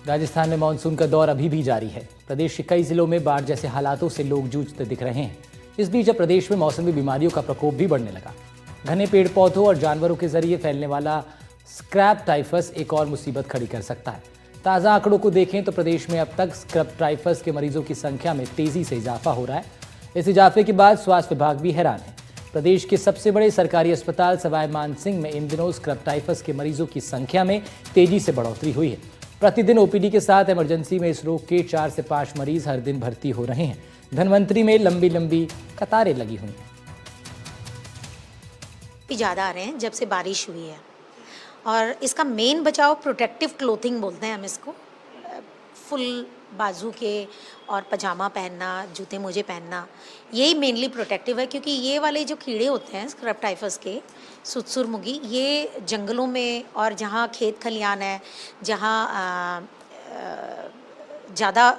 राजस्थान में मानसून का दौर अभी भी जारी है। प्रदेश के कई जिलों में बाढ़ जैसे हालातों से लोग जूझते दिख रहे हैं। इस बीच अब प्रदेश में मौसमी बीमारियों का प्रकोप भी बढ़ने लगा। घने पेड़ पौधों और जानवरों के जरिए फैलने वाला स्क्रैब टाइफस एक और मुसीबत खड़ी कर सकता है। ताज़ा आंकड़ों को देखें तो प्रदेश में अब तक स्क्रैब टाइफस के मरीजों की संख्या में तेजी से इजाफा हो रहा है। इस इजाफे के बाद स्वास्थ्य विभाग भी हैरान है। प्रदेश के सबसे बड़े सरकारी अस्पताल सवाई मानसिंह में इन दिनों स्क्रैब टाइफस के मरीजों की संख्या में तेजी से बढ़ोतरी हुई है। प्रतिदिन ओपीडी के साथ इमरजेंसी में इस रोग के 4 से 5 मरीज हर दिन भर्ती हो रहे हैं। धनवंतरी में लंबी लंबी कतारें लगी हुई हैं। ज़्यादा आ रहे हैं जब से बारिश हुई है, और इसका मेन बचाव प्रोटेक्टिव क्लोथिंग बोलते हैं हम इसको। फुल बाजू के और पजामा पहनना, जूते मोजे पहनना, यही मेनली प्रोटेक्टिव है। क्योंकि ये वाले जो कीड़े होते हैं स्क्रैब टाइफस के, सुरसुरमुगी, ये जंगलों में और जहाँ खेत खलियान है, जहाँ ज़्यादा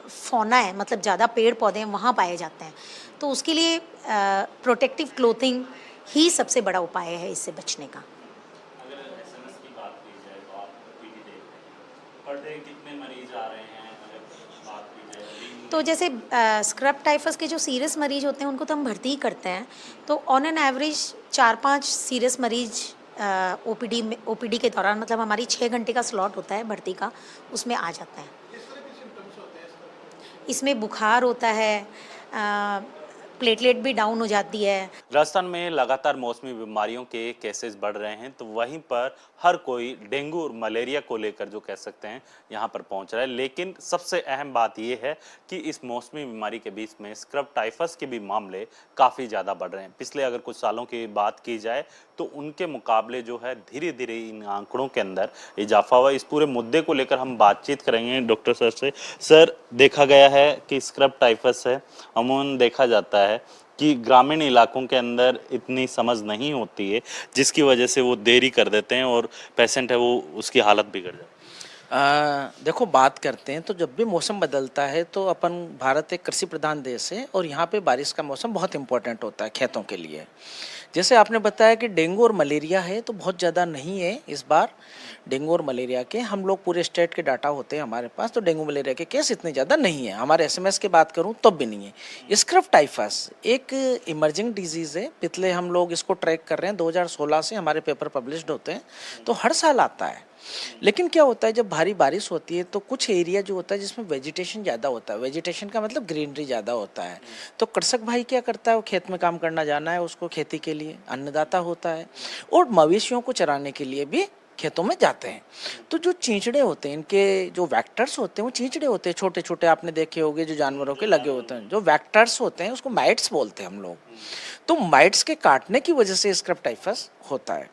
फौना है, मतलब ज़्यादा पेड़ पौधे हैं, वहाँ पाए जाते हैं। तो उसके लिए प्रोटेक्टिव क्लोथिंग ही सबसे बड़ा उपाय है इससे बचने का। अगर एसएमएस की बात की जाए तो आप ओपीडी देख रहे हैं, पर डे कितने मरीज आ रहे हैं? अगर बात की जाए तो जैसे स्क्रैब टाइफस के जो सीरियस मरीज होते हैं उनको तो हम भर्ती ही करते हैं। तो ऑन एन एवरेज 4-5 सीरियस मरीज ओपीडी के दौरान, मतलब हमारी 6 घंटे का स्लॉट होता है भर्ती का, उसमें आ जाता है। इसमें बुखार होता है, प्लेटलेट भी डाउन हो जाती है। राजस्थान में लगातार मौसमी बीमारियों के केसेस बढ़ रहे हैं, तो वहीं पर हर कोई डेंगू और मलेरिया को लेकर जो कह सकते हैं यहाँ पर पहुँच रहा है। लेकिन सबसे अहम बात ये है कि इस मौसमी बीमारी के बीच में स्क्रैब टाइफस के भी मामले काफ़ी ज़्यादा बढ़ रहे हैं। पिछले अगर कुछ सालों की बात की जाए तो उनके मुकाबले जो है धीरे धीरे इन आंकड़ों के अंदर इजाफा हुआ। इस पूरे मुद्दे को लेकर हम बातचीत करेंगे डॉक्टर सर से। सर, देखा गया है कि स्क्रैब टाइफस है, अमूमन देखा जाता है कि ग्रामीण इलाकों के अंदर इतनी समझ नहीं होती है, जिसकी वजह से वो देरी कर देते हैं और पेशेंट है वो उसकी हालत बिगड़ जाती है। देखो, बात करते हैं तो जब भी मौसम बदलता है तो अपन, भारत एक कृषि प्रधान देश है और यहाँ पे बारिश का मौसम बहुत इंपॉर्टेंट होता है खेतों के लिए। जैसे आपने बताया कि डेंगू और मलेरिया है, तो बहुत ज़्यादा नहीं है इस बार डेंगू और मलेरिया के। हम लोग पूरे स्टेट के डाटा होते हैं हमारे पास, तो डेंगू मलेरिया के केस इतने ज़्यादा नहीं है। हमारे एसएमएस की बात करूँ तब भी नहीं है। स्क्रैब टाइफस एक इमर्जिंग डिजीज़ है। पिछले हम लोग इसको ट्रैक कर रहे हैं, 2016 से हमारे पेपर पब्लिश्ड होते हैं, तो हर साल आता है। लेकिन क्या होता है, जब भारी बारिश होती है तो कुछ एरिया जो होता है जिसमें वेजिटेशन ज़्यादा होता है, वेजिटेशन का मतलब ग्रीनरी ज़्यादा होता है, तो कृषक भाई क्या करता है, वो खेत में काम करना जाना है उसको, खेती के लिए अन्नदाता होता है, और मवेशियों को चराने के लिए भी खेतों में जाते हैं। तो जो चींचड़े होते हैं, इनके जो वैक्टर्स होते हैं, वो चींचड़े होते हैं छोटे छोटे, आपने देखे होंगे जो जानवरों के लगे होते हैं, जो वैक्टर्स होते हैं उसको माइट्स बोलते हैं हम लोग। तो माइट्स के काटने की वजह से स्क्रैब टाइफस होता है।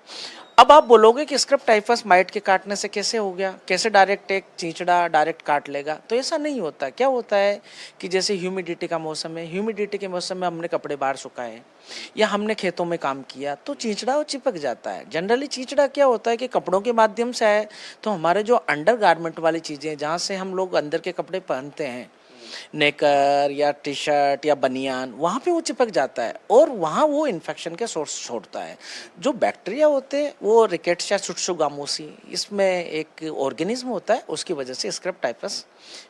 अब आप बोलोगे कि स्क्रैब टाइफस माइट के काटने से कैसे हो गया, कैसे डायरेक्ट एक चींचड़ा डायरेक्ट काट लेगा? तो ऐसा नहीं होता। क्या होता है कि जैसे ह्यूमिडिटी का मौसम है, ह्यूमिडिटी के मौसम में हमने कपड़े बाहर सुखाए या हमने खेतों में काम किया, तो चींचड़ा वो चिपक जाता है। जनरली चींचड़ा क्या होता है कि कपड़ों के माध्यम से आए, तो हमारे जो अंडर गारमेंट वाली चीज़ें, जहाँ से हम लोग अंदर के कपड़े पहनते हैं, नेकर या टी शर्ट या बनियान, वहाँ पे वो चिपक जाता है और वहाँ वो इन्फेक्शन के सोर्स छोड़ता है। जो बैक्टीरिया होते हैं वो रिकेट्स सुट्सुगामोसी, इसमें एक ऑर्गेनिज्म होता है, उसकी वजह से स्क्रैब टाइफस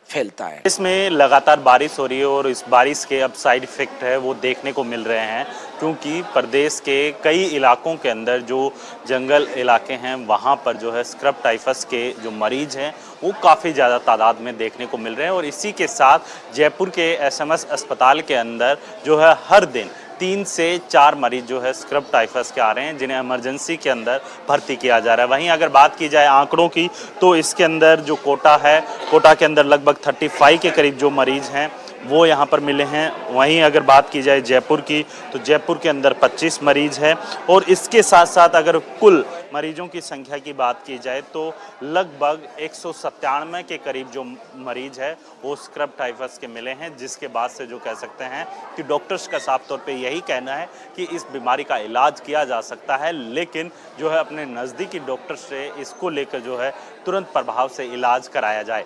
फैलता है। इसमें लगातार बारिश हो रही है और इस बारिश के अब साइड इफेक्ट है वो देखने को मिल रहे हैं, क्योंकि प्रदेश के कई इलाकों के अंदर जो जंगल इलाके हैं वहाँ पर जो है स्क्रैब टाइफस के जो मरीज हैं वो काफ़ी ज़्यादा तादाद में देखने को मिल रहे हैं। और इसी के साथ जयपुर के एसएमएस अस्पताल के अंदर जो है हर दिन 3 से 4 मरीज जो है स्क्रैब टाइफस के आ रहे हैं, जिन्हें इमरजेंसी के अंदर भर्ती किया जा रहा है। वहीं अगर बात की जाए आंकड़ों की, तो इसके अंदर जो कोटा है, कोटा के अंदर लगभग 35 के करीब जो मरीज हैं वो यहाँ पर मिले हैं। वहीं अगर बात की जाए जयपुर की, तो जयपुर के अंदर 25 मरीज हैं। और इसके साथ साथ अगर कुल मरीजों की संख्या की बात की जाए तो लगभग 197 के करीब जो मरीज है वो स्क्रैब टाइफस के मिले हैं, जिसके बाद से जो कह सकते हैं कि डॉक्टर्स का साफ तौर पे यही कहना है कि इस बीमारी का इलाज किया जा सकता है, लेकिन जो है अपने नज़दीकी डॉक्टर से इसको लेकर जो है तुरंत प्रभाव से इलाज कराया जाए।